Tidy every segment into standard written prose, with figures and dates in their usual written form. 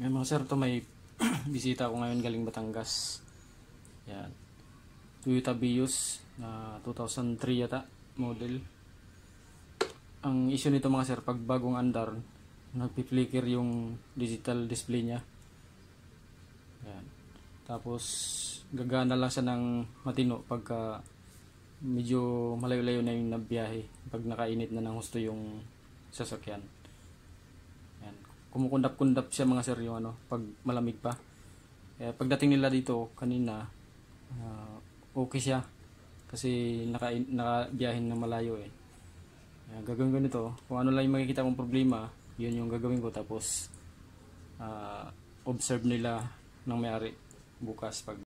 Ngayon mga sir, to may bisita ako ngayon galing Batangas. Yan. Toyota Vios na 2003 yata model. Ang issue nito mga sir, pag bagong andar, nagpi-flicker yung digital display niya. Yan. Tapos gagana lang siya ng matino pagka medyo malayo-layo na yung nabiyahe, pag nakainit na ng husto yung sasakyan. Yan. Kumukundap-kundap siya mga sir yung pag malamig pa. Kaya pagdating nila dito kanina, okay siya kasi nakabiyahin ng malayo eh. Gagawin ko nito, kung ano lang yung makikita kong problema, yun yung gagawin ko. Tapos observe nila ng may-ari bukas pag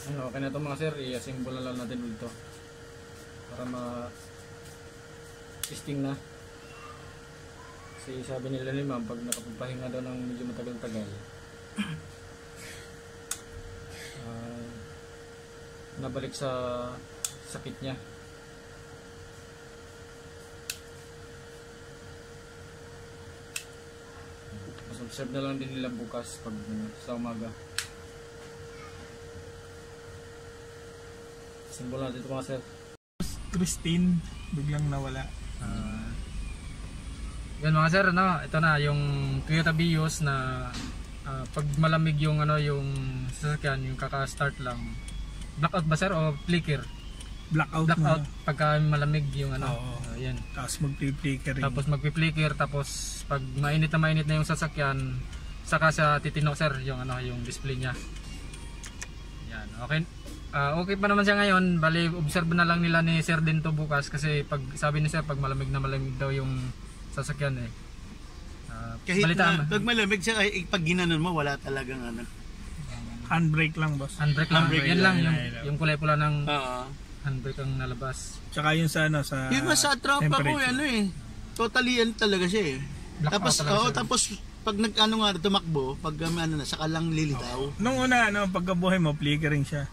okay na ito mga sir, i-assemble na lang natin dito para ma-testing na. Kasi sabi nila ni ma'am, pag nakapagpahinga daw ng medyo matagal-tagal, nabalik sa sakit niya. Mas observe na lang din nila bukas pag sa umaga. Simbol natin ito mga sir. Christine, biglang nawala. Yan mga sir, ito na yung Toyota Vios na pag malamig yung yung sasakyan, yung kaka-start lang. Blackout ba sir o flicker? Blackout pagka malamig yung yan. Tapos magpi-flicker. Tapos pag mainit na yung sasakyan, saka sa titinok sir yung yung display niya. Yan, okay. Okay pa naman siya ngayon, bali observe na lang nila ni sir din to bukas kasi pag sabi ni sir pag malamig daw yung sasakyan eh. Kahit na, pag malamig siya, pag ginanon mo wala talagang handbrake lang boss. Handbrake lang. Yan lang yung kulay pula ng handbrake ang nalabas. Tsaka yung sa sa yung sa tropa ko totally talaga siya eh. Tapos pag tumakbo, pag saka lang lilitaw. Nung una pagkabuhay mo flickering siya.